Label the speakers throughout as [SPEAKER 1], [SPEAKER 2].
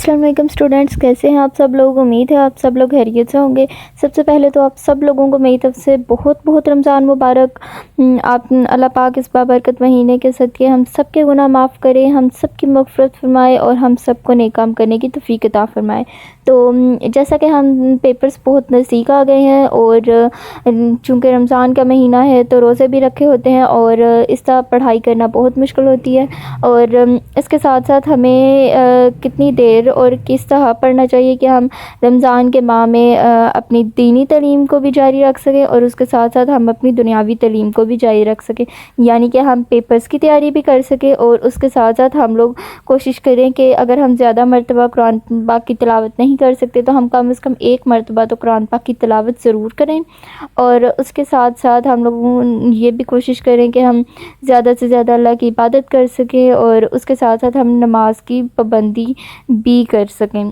[SPEAKER 1] अस्सलाम वालेकुम स्टूडेंट्स, कैसे हैं आप सब लोग। उम्मीद है आप सब लोग खैरियत से होंगे। सबसे पहले तो आप सब लोगों को मेरी तरफ से बहुत बहुत रमज़ान मुबारक। आप अल्लाह पाक इस बाबरकत महीने के सदक़े हम सब के गुनाह माफ़ करे, हम सब की मग़फ़िरत फ़रमाए और हम सब को नेक काम करने की तौफ़ीक अता फ़रमाए। तो जैसा कि हम पेपर्स बहुत नज़दीक आ गए हैं और चूँकि रमज़ान का महीना है तो रोज़े भी रखे होते हैं और इस तरह पढ़ाई करना बहुत मुश्किल होती है। और इसके साथ साथ हमें कितनी देर और किस तरह पढ़ना चाहिए कि हम रमज़ान के माह में अपनी दीनी तालीम को भी जारी रख सकें और उसके साथ साथ हम अपनी दुनियावी तालीम को भी जारी रख सकें, यानी कि हम पेपर्स की तैयारी भी कर सकें। और उसके साथ साथ हम लोग कोशिश करें कि अगर हम ज़्यादा मरतबा कुरान पाक की तिलावत नहीं कर सकते तो हम कम से कम एक मरतबा तो कुरान पाक की तिलावत ज़रूर करें। और उसके साथ साथ हम लोग ये भी कोशिश करें कि हम ज़्यादा से ज़्यादा अल्लाह की इबादत कर सकें और उसके साथ साथ हम नमाज की पाबंदी भी कर सकें।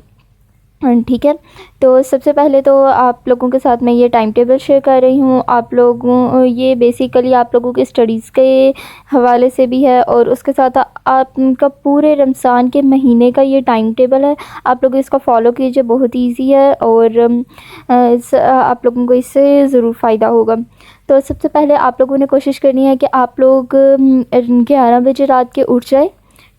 [SPEAKER 1] ठीक है, तो सबसे पहले तो आप लोगों के साथ मैं ये टाइम टेबल शेयर कर रही हूँ। आप लोगों ये बेसिकली आप लोगों के स्टडीज़ के हवाले से भी है और उसके साथ आपका पूरे रमज़ान के महीने का ये टाइम टेबल है। आप लोग इसको फॉलो कीजिए, बहुत ईजी है और आप लोगों को इससे ज़रूर फ़ायदा होगा। तो सबसे पहले आप लोगों ने कोशिश करनी है कि आप लोग 11 बजे रात के उठ जाए।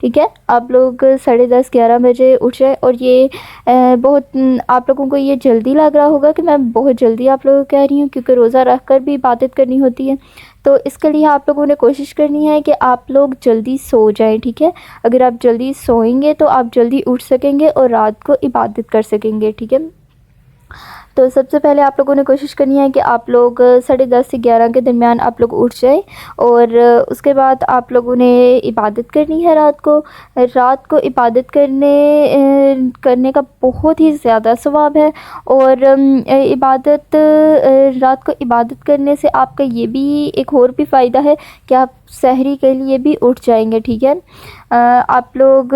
[SPEAKER 1] ठीक है, आप लोग 10:30-11 बजे उठ जाए। और ये बहुत आप लोगों को ये जल्दी लग रहा होगा कि मैं बहुत जल्दी आप लोगों को कह रही हूँ, क्योंकि रोज़ा रख कर भी इबादत करनी होती है। तो इसके लिए आप लोगों ने कोशिश करनी है कि आप लोग जल्दी सो जाएं। ठीक है, अगर आप जल्दी सोएंगे तो आप जल्दी उठ सकेंगे और रात को इबादत कर सकेंगे। ठीक है, तो सबसे पहले आप लोगों ने कोशिश करनी है कि आप लोग 10:30 से 11 के दरमियान आप लोग उठ जाए और उसके बाद आप लोगों ने इबादत करनी है। रात को इबादत करने का बहुत ही ज़्यादा सवाब है। और रात को इबादत करने से आपका ये भी एक और भी फ़ायदा है कि आप सहरी के लिए भी उठ जाएंगे। ठीक है, आप लोग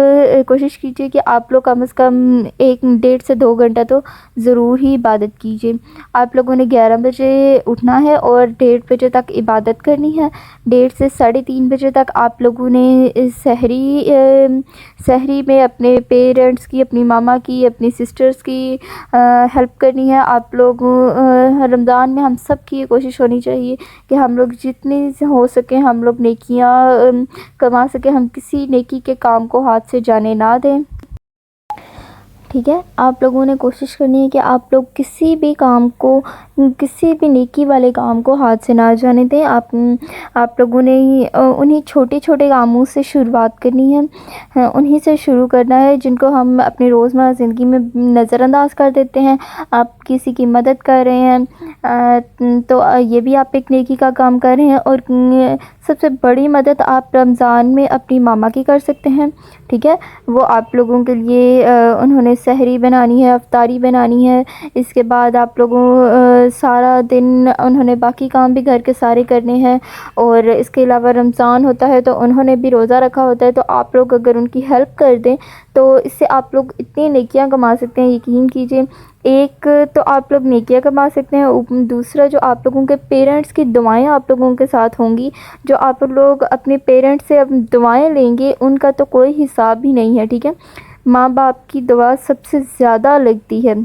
[SPEAKER 1] कोशिश कीजिए कि आप लोग कम से कम 1 से 2 घंटा तो ज़रूर ही इबादत कीजिए। आप लोगों ने 11 बजे उठना है और 1:30 बजे तक इबादत करनी है। 1:30 से 3:30 बजे तक आप लोगों ने सहरी में अपने पेरेंट्स की, अपनी मामा की, अपनी सिस्टर्स की हेल्प करनी है। आप लोग रमज़ान में हम सब की ये कोशिश होनी चाहिए कि हम लोग जितनी हो सके हम लोग नेकियां कमा सके, हम किसी नेकी के काम को हाथ से जाने ना दें। ठीक है, आप लोगों ने कोशिश करनी है कि आप लोग किसी भी काम को, किसी भी नेकी वाले काम को हाथ से ना जाने दें। आप लोगों ने उन्हीं छोटे छोटे कामों से शुरुआत करनी है, उन्हीं से शुरू करना है जिनको हम अपनी रोज़मर्रा ज़िंदगी में नज़रअंदाज कर देते हैं। आप किसी की मदद कर रहे हैं तो ये भी आप एक नेकी का काम कर रहे हैं। और सबसे बड़ी मदद आप रमज़ान में अपनी मामा की कर सकते हैं। ठीक है, वो आप लोगों के लिए उन्होंने सहरी बनानी है, अफ्तारी बनानी है। इसके बाद आप लोगों सारा दिन उन्होंने बाकी काम भी घर के सारे करने हैं। और इसके अलावा रमज़ान होता है तो उन्होंने भी रोज़ा रखा होता है। तो आप लोग अगर उनकी हेल्प कर दें तो इससे आप लोग इतनी नेकियां कमा सकते हैं, यकीन कीजिए। एक तो आप लोग नेकियां कमा सकते हैं, दूसरा जो आप लोगों के पेरेंट्स की दुआएं आप लोगों के साथ होंगी। जो आप लोग अपने पेरेंट्स से अब दुआएं लेंगे उनका तो कोई हिसाब ही नहीं है। ठीक है, माँ बाप की दुआ सबसे ज़्यादा लगती है।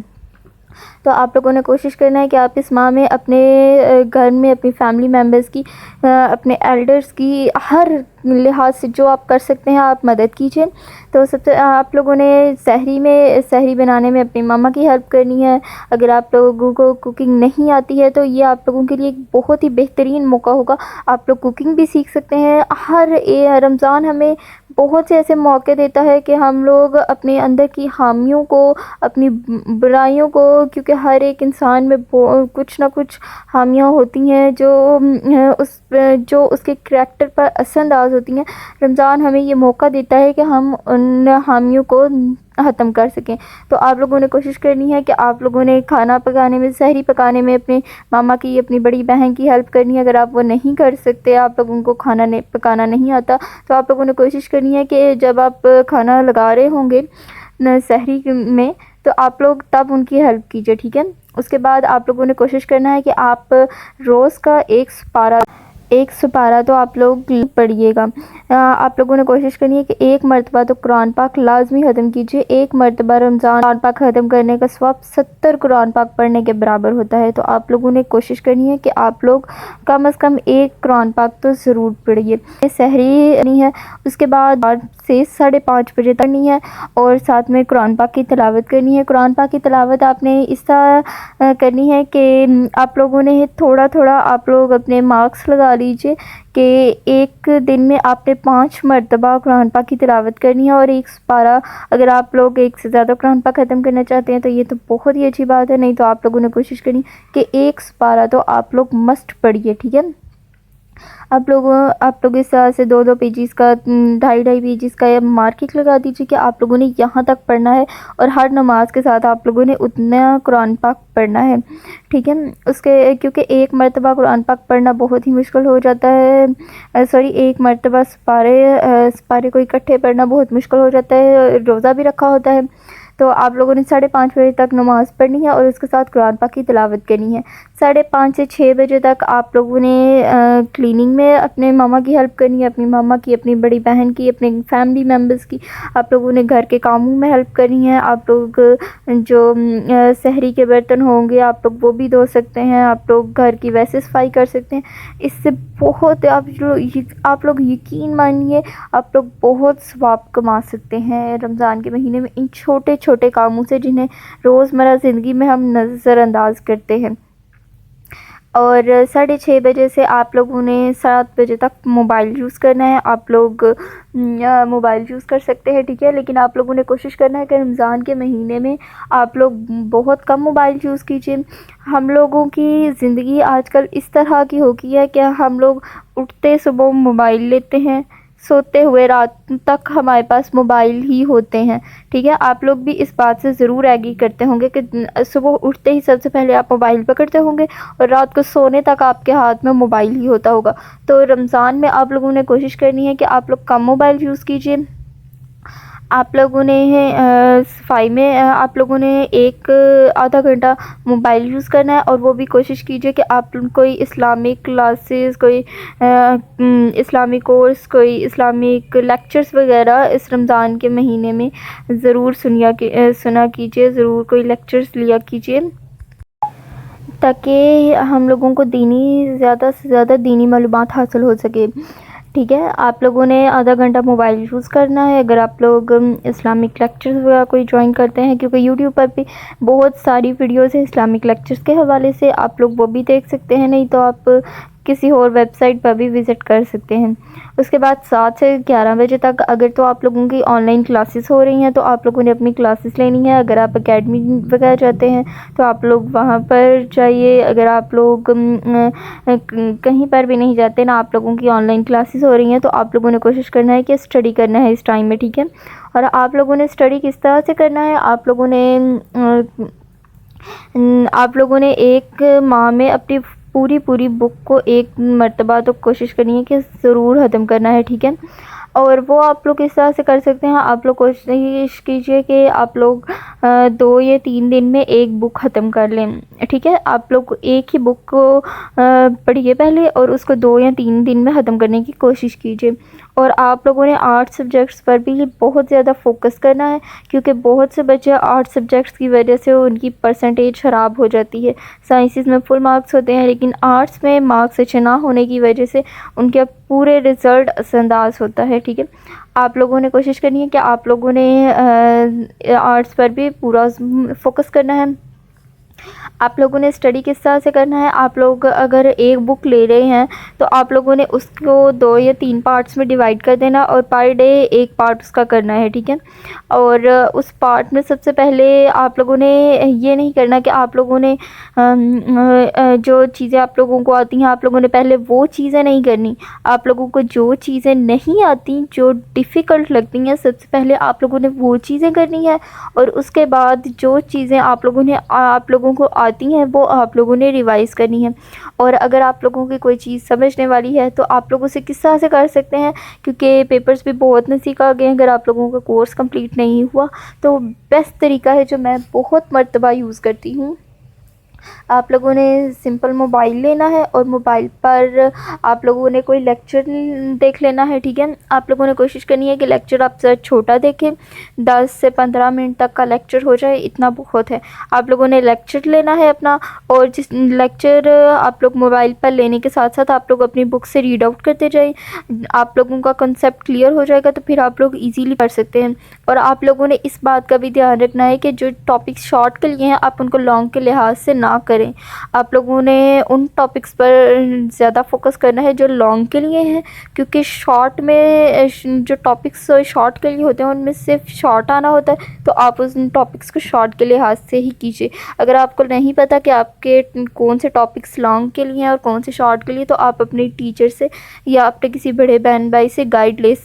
[SPEAKER 1] तो आप लोगों ने कोशिश करना है कि आप इस माह में अपने घर में अपनी फैमिली मेम्बर्स की, अपने एल्डर्स की हर लिहाज से जो आप कर सकते हैं आप मदद कीजिए। तो सबसे आप लोगों ने सहरी बनाने में अपनी मामा की हेल्प करनी है। अगर आप लोगों को कुकिंग नहीं आती है तो ये आप लोगों के लिए एक बहुत ही बेहतरीन मौका होगा, आप लोग कुकिंग भी सीख सकते हैं। रमज़ान हमें बहुत से ऐसे मौके देता है कि हम लोग अपने अंदर की खामियों को, अपनी बुराइयों को, क्योंकि हर एक इंसान में कुछ ना कुछ खामियां होती हैं जो उसके करैक्टर पर असरअंदाज होती हैं। रमज़ान हमें ये मौका देता है कि हम उन खामियों को ख़त्म कर सकें। तो आप लोगों ने कोशिश करनी है कि आप लोगों ने खाना पकाने में, सहरी पकाने में अपने मामा की, अपनी बड़ी बहन की हेल्प करनी है। अगर आप वो नहीं कर सकते, आप लोगों को खाना पकाना नहीं आता, तो आप लोगों ने कोशिश करनी है कि जब आप खाना लगा रहे होंगे सहरी में तो आप लोग तब उनकी हेल्प कीजिए। ठीक है, उसके बाद आप लोगों ने कोशिश करना है कि आप रोज़ का एक एक सुपारा तो आप लोग पढ़िएगा। आप लोगों ने कोशिश करनी है कि एक मरतबा तो कुरान पाक लाजमी ख़त्म कीजिए। एक मरतबा रमज़ान कुरान पाक ख़त्म करने का सवाब 70 कुरान पाक पढ़ने के बराबर होता है। तो आप लोगों ने कोशिश करनी है कि आप लोग कम से कम एक कुरान पाक तो ज़रूर पढ़िए। सहरी नहीं है, उसके बाद 8 से 5:30 बजे तक नहीं है, और साथ में कुरान पाक की तिलावत करनी है। कुरान पाक की तिलावत आपने इस तरह करनी है कि आप लोगों ने थोड़ा थोड़ा आप लोग अपने मार्क्स लगा लीजिए कि एक दिन में आपने 5 मरतबा कुरान पाक की तिलावत करनी है और एक पारा। अगर आप लोग एक से ज़्यादा कुरान पाक ख़त्म करना चाहते हैं तो ये तो बहुत ही अच्छी बात है, नहीं तो आप लोगों ने कोशिश करनी कि एक पारा तो आप लोग मस्ट पढ़िए, ठीक है। आप लोग इस तरह से 2-2 पेजेस का 2.5-2.5 पेजेस का मार्किंग लगा दीजिए कि आप लोगों ने यहाँ तक पढ़ना है, और हर नमाज के साथ आप लोगों ने उतना कुरान पाक पढ़ना है, ठीक है। उसके क्योंकि एक मरतबा कुरान पाक पढ़ना बहुत ही मुश्किल हो जाता है। सॉरी, एक मरतबा सपारे को इकट्ठे पढ़ना बहुत मुश्किल हो जाता है, रोज़ा भी रखा होता है। तो आप लोगों ने 5:30 बजे तक नमाज़ पढ़नी है और उसके साथ कुरान पाक की तिलावत करनी है। 5:30 से 6 बजे तक आप लोगों ने क्लीनिंग में अपने मामा की हेल्प करनी है, अपनी मामा की, अपनी बड़ी बहन की, अपने फैमिली मेम्बर्स की। आप लोगों ने घर के कामों में हेल्प करनी है। आप लोग जो सहरी के बर्तन होंगे आप लोग वो भी धो सकते हैं। आप लोग घर की वैसे सफाई कर सकते हैं। इससे बहुत आप लोग यकीन मानिए, आप लोग बहुत सवाब कमा सकते हैं रमज़ान के महीने में इन छोटे छोटे कामों से जिन्हें रोज़मर्रा ज़िंदगी में हम नज़रअंदाज करते हैं। और 6:30 बजे से आप लोगों ने 7 बजे तक मोबाइल यूज़ करना है। आप लोग मोबाइल यूज़ कर सकते हैं, ठीक है, लेकिन आप लोगों ने कोशिश करना है कि रमज़ान के महीने में आप लोग बहुत कम मोबाइल यूज़ कीजिए। हम लोगों की ज़िंदगी आजकल इस तरह की हो गई है कि हम लोग उठते सुबह मोबाइल लेते हैं, सोते हुए रात तक हमारे पास मोबाइल ही होते हैं, ठीक है। आप लोग भी इस बात से ज़रूर एग्री करते होंगे कि सुबह उठते ही सबसे पहले आप मोबाइल पकड़ते होंगे और रात को सोने तक आपके हाथ में मोबाइल ही होता होगा। तो रमज़ान में आप लोगों ने कोशिश करनी है कि आप लोग कम मोबाइल यूज़ कीजिए। आप लोगों ने सफाई में आप लोगों ने एक आधा घंटा मोबाइल यूज़ करना है, और वो भी कोशिश कीजिए कि आप कोई इस्लामिक क्लासेस, कोई इस्लामिक कोर्स, कोई इस्लामिक लेक्चर्स वगैरह इस रमज़ान के महीने में ज़रूर सुना कीजिए, ज़रूर कोई लेक्चर्स लिया कीजिए, ताकि हम लोगों को ज़्यादा से ज़्यादा दीनी मालूमात हासिल हो सके, ठीक है। आप लोगों ने आधा घंटा मोबाइल यूज़ करना है। अगर आप लोग इस्लामिक लेक्चर्स वगैरह कोई ज्वाइन करते हैं, क्योंकि यूट्यूब पर भी बहुत सारी वीडियोस हैं इस्लामिक लेक्चर्स के हवाले से, आप लोग वो भी देख सकते हैं, नहीं तो आप किसी और वेबसाइट पर भी विज़िट कर सकते हैं। उसके बाद 7 से 11 बजे तक अगर तो आप लोगों की ऑनलाइन क्लासेस हो रही हैं तो आप लोगों ने अपनी क्लासेस लेनी है। अगर आप एकेडमी वगैरह जाते हैं तो आप लोग वहाँ पर जाइए। अगर आप लोग कहीं पर भी नहीं जाते ना, आप लोगों की ऑनलाइन क्लासेस हो रही हैं, तो आप लोगों ने कोशिश करना है कि स्टडी करना है इस टाइम में, ठीक है। और आप लोगों ने स्टडी किस तरह से करना है, आप लोगों ने एक माह में अपनी पूरी बुक को एक मरतबा तो कोशिश करनी है कि ज़रूर ख़त्म करना है, ठीक है। और वो आप लोग इस तरह से कर सकते हैं, आप लोग कोशिश कीजिए कि आप लोग 2 या 3 दिन में एक बुक ख़त्म कर लें, ठीक है। आप लोग एक ही बुक को पढ़िए पहले, और उसको 2 या 3 दिन में ख़त्म करने की कोशिश कीजिए। और आप लोगों ने आर्ट सब्जेक्ट्स पर भी बहुत ज़्यादा फोकस करना है, क्योंकि बहुत से बच्चे आर्ट सब्जेक्ट्स की वजह से उनकी परसेंटेज ख़राब हो जाती है। साइंसेस में फुल मार्क्स होते हैं, लेकिन आर्ट्स में मार्क्स अच्छे ना होने की वजह से उनके पूरे रिज़ल्ट असरअंदाज होता है, ठीक है। आप लोगों ने कोशिश करनी है कि आप लोगों ने आर्ट्स पर भी पूरा फोकस करना है। आप लोगों ने स्टडी किस तरह से करना है, आप लोग अगर एक बुक ले रहे हैं तो आप लोगों ने उसको 2 या 3 पार्ट्स में डिवाइड कर देना, और पर डे एक पार्ट उसका करना है, ठीक है। और उस पार्ट में सबसे पहले आप लोगों ने ये नहीं करना कि आप लोगों ने जो चीज़ें आप लोगों को आती हैं आप लोगों ने पहले वो चीज़ें नहीं करनी। आप लोगों को जो चीज़ें नहीं आती, जो डिफ़िकल्ट लगती हैं, सबसे पहले आप लोगों ने वो चीज़ें करनी है, और उसके बाद जो चीज़ें आप लोगों को आती हैं वो आप लोगों ने रिवाइज़ करनी है। और अगर आप लोगों की कोई चीज़ समझने वाली है तो आप लोग उसे किस तरह से कर सकते हैं, क्योंकि पेपर्स भी बहुत नज़दीक आ गए हैं। अगर आप लोगों का कोर्स कंप्लीट नहीं हुआ तो बेस्ट तरीका है जो मैं बहुत मर्तबा यूज़ करती हूँ, आप लोगों ने सिंपल मोबाइल लेना है और मोबाइल पर आप लोगों ने कोई लेक्चर देख लेना है, ठीक है। आप लोगों ने कोशिश करनी है कि लेक्चर आप छोटा देखें, 10 से 15 मिनट तक का लेक्चर हो जाए, इतना बहुत है। आप लोगों ने लेक्चर लेना है अपना, और जिस लेक्चर आप लोग मोबाइल पर लेने के साथ साथ आप लोग अपनी बुक से रीड आउट करते जाए। आप लोगों का कंसेप्ट क्लियर हो जाएगा तो फिर आप लोग ईजीली पढ़ सकते हैं। और आप लोगों ने इस बात का भी ध्यान रखना है कि जो टॉपिक शॉर्ट के लिए हैं आप उनको लॉन्ग के लिहाज से ना करें। आप लोगों ने उन टॉपिक्स पर ज़्यादा फोकस करना है जो लॉन्ग के लिए हैं, क्योंकि शॉर्ट में जो टॉपिक्स शॉर्ट के लिए होते हैं उनमें सिर्फ शॉर्ट आना होता है, तो आप उन टॉपिक्स को शॉर्ट के लिहाज से ही कीजिए। अगर आपको नहीं पता कि आपके कौन से टॉपिक्स लॉन्ग के लिए हैं और कौन से शॉर्ट के लिए, तो आप अपने टीचर से या अपने किसी बड़े बहन भाई से गाइडेंस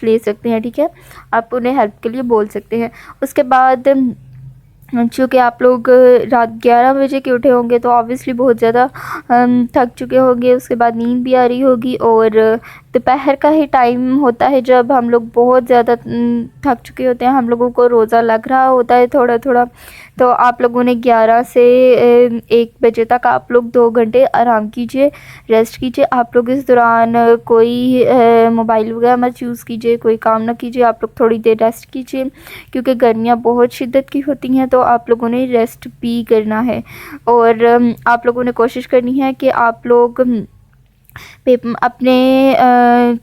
[SPEAKER 1] ले सकते हैं, ठीक है। आप उन्हें हेल्प के लिए बोल सकते हैं। उसके बाद चूँकि आप लोग रात 11 बजे के उठे होंगे तो ऑब्वियसली बहुत ज़्यादा थक चुके होंगे, उसके बाद नींद भी आ रही होगी, और दोपहर का ही टाइम होता है जब हम लोग बहुत ज़्यादा थक चुके होते हैं, हम लोगों को रोज़ा लग रहा होता है थोड़ा थोड़ा। तो आप लोगों ने 11 से 1 बजे तक आप लोग 2 घंटे आराम कीजिए, रेस्ट कीजिए। आप लोग इस दौरान कोई मोबाइल वगैरह मत यूज़ कीजिए, कोई काम ना कीजिए, आप लोग थोड़ी देर रेस्ट कीजिए, क्योंकि गर्मियाँ बहुत शिद्दत की होती हैं, तो आप लोगों ने रेस्ट भी करना है। और आप लोगों ने कोशिश करनी है कि आप लोग अपने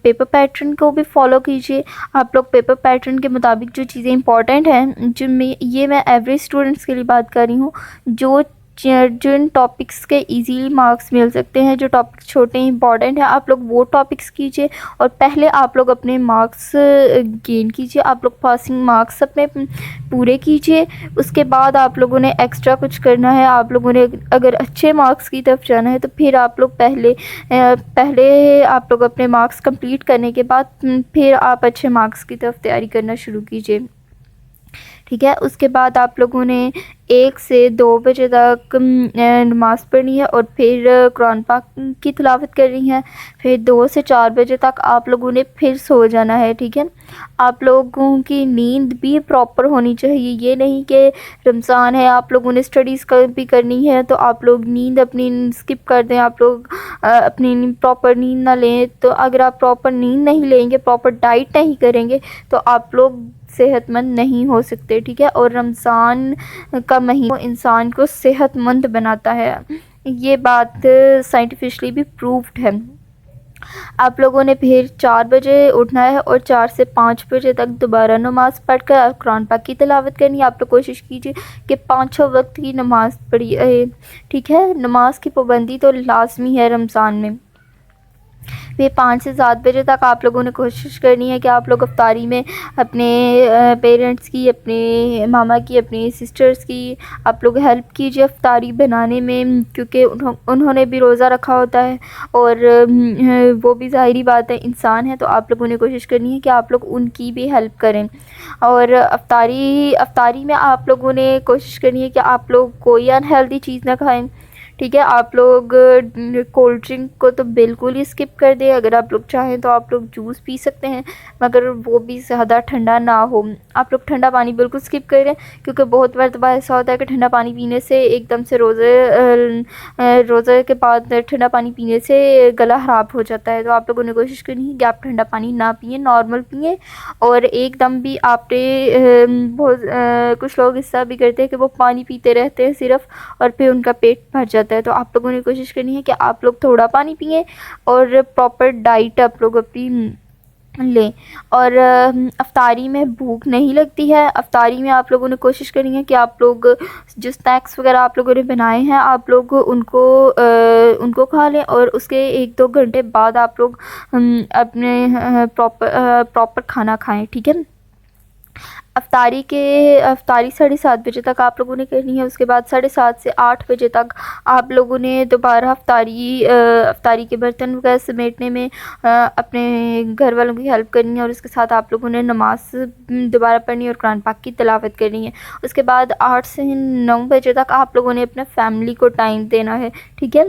[SPEAKER 1] पेपर पैटर्न को भी फॉलो कीजिए। आप लोग पेपर पैटर्न के मुताबिक जो चीज़ें इंपॉर्टेंट हैं, जिनमें ये मैं एवरेज स्टूडेंट्स के लिए बात कर रही हूँ, जिन टॉपिक्स के इजीली मार्क्स मिल सकते हैं, जो टॉपिक्स छोटे इंपॉर्टेंट हैं, आप लोग वो टॉपिक्स कीजिए और पहले आप लोग अपने मार्क्स गेन कीजिए। आप लोग पासिंग मार्क्स अपने पूरे कीजिए। उसके बाद आप लोगों ने एक्स्ट्रा कुछ करना है। आप लोगों ने अगर अच्छे मार्क्स की तरफ जाना है तो फिर आप लोग पहले आप लोग अपने मार्क्स कंप्लीट करने के बाद फिर आप अच्छे मार्क्स की तरफ तैयारी करना शुरू कीजिए, ठीक है। उसके बाद आप लोगों ने 1 से 2 बजे तक नमाज़ पढ़नी है और फिर कुरान पाक की तिलावत करनी है। फिर 2 से 4 बजे तक आप लोगों ने फिर सो जाना है, ठीक है। आप लोगों की नींद भी प्रॉपर होनी चाहिए। ये नहीं कि रमज़ान है, आप लोगों ने स्टडीज़ भी करनी है तो आप लोग नींद अपनी स्किप कर दें, आप लोग अपनी प्रॉपर नींद ना लें। तो अगर आप प्रॉपर नींद नहीं लेंगे, प्रॉपर डाइट नहीं करेंगे, तो आप लोग सेहतमंद नहीं हो सकते, ठीक है। और रमज़ान का महीना इंसान को सेहतमंद बनाता है, ये बात साइंटिफिकली भी प्रूव्ड है। आप लोगों ने फिर 4 बजे उठना है और 4 से 5 बजे तक दोबारा नमाज़ पढ़कर कुरान पाक की तिलावत करनी है। आप लोग कोशिश कीजिए कि 5 वक्त की नमाज़ पढ़िए, ठीक है। नमाज की पाबंदी तो लाजमी है रमज़ान में। फिर 5 से 7 बजे तक आप लोगों ने कोशिश करनी है कि आप लोग इफ्तारी में अपने पेरेंट्स की, अपने मामा की, अपनी सिस्टर्स की आप लोग हेल्प कीजिए इफ्तारी बनाने में, क्योंकि उन्होंने भी रोज़ा रखा होता है और वो भी ज़ाहिरी बात है इंसान है, तो आप लोगों ने कोशिश करनी है कि आप लोग उनकी भी हेल्प करें। और इफ्तारी में आप लोगों ने कोशिश करनी है कि आप लोग कोई अनहेल्दी चीज़ ना खाएं, ठीक है। आप लोग कोल्ड ड्रिंक को तो बिल्कुल ही स्किप कर दें। अगर आप लोग चाहें तो आप लोग जूस पी सकते हैं, मगर वो भी ज़्यादा ठंडा ना हो। आप लोग ठंडा पानी बिल्कुल स्किप करें, क्योंकि बहुत मरतबा ऐसा होता है कि ठंडा पानी पीने से एकदम से रोज़े के बाद ठंडा पानी पीने से गला ख़राब हो जाता है। तो आप लोगों ने कोशिश करनी है कि आप ठंडा पानी ना पिए, नॉर्मल पिए। और एकदम भी आपने बहुत कुछ लोग ऐसा भी करते हैं कि वो पानी पीते रहते हैं सिर्फ़, और फिर उनका पेट भर जाता है। तो आप लोगों ने कोशिश करनी है कि आप लोग थोड़ा पानी पिए और प्रॉपर डाइट आप लोग अपनी लें। और इफ्तारी में भूख नहीं लगती है। इफ्तारी में आप लोगों ने कोशिश करनी है कि आप लोग जो स्नैक्स वगैरह आप लोगों ने बनाए हैं आप लोग उनको खा लें, और उसके 1-2 घंटे बाद आप लोग अपने प्रॉपर खाना खाएं, ठीक है। इफ्तारी 7:30 बजे तक आप लोगों ने करनी है। उसके बाद 7:30 से 8 बजे तक आप लोगों ने दोबारा इफ्तारी के बर्तन वगैरह समेटने में अपने घर वालों की हेल्प करनी है, और उसके साथ आप लोगों ने नमाज दोबारा पढ़नी है और कुरान पाक की तिलावत करनी है। उसके बाद 8 से 9 बजे तक आप लोगों ने अपने फैमिली को टाइम देना है, ठीक है।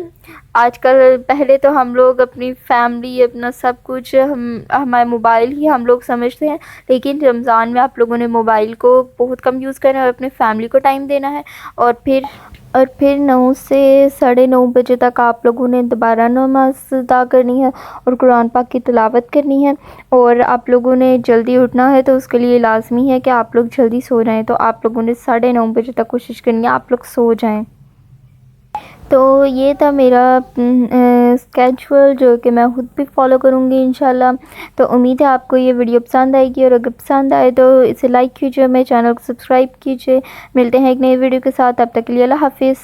[SPEAKER 1] आजकल पहले तो हम लोग अपनी फैमिली अपना सब कुछ हमारे मोबाइल ही हम लोग समझते हैं, लेकिन रमज़ान में आप लोगों ने मोबाइल को बहुत कम यूज़ करना है और अपने फैमिली को टाइम देना है। और फिर 9 से 9:30 बजे तक आप लोगों ने दोबारा नमाज़ अदा करनी है और कुरान पाक की तिलावत करनी है। और आप लोगों ने जल्दी उठना है, तो उसके लिए लाज़मी है कि आप लोग जल्दी सो जाएँ। तो आप लोगों ने 9:30 बजे तक कोशिश करनी है आप लोग सो जाएँ। तो ये था मेरा स्केड्यूल जो कि मैं ख़ुद भी फॉलो करूँगी इंशाल्लाह। तो उम्मीद है आपको ये वीडियो पसंद आएगी, और अगर पसंद आए तो इसे लाइक कीजिए, मेरे चैनल को सब्सक्राइब कीजिए। मिलते हैं एक नई वीडियो के साथ, तब तक के लिए अल्लाह हाफ़िज़।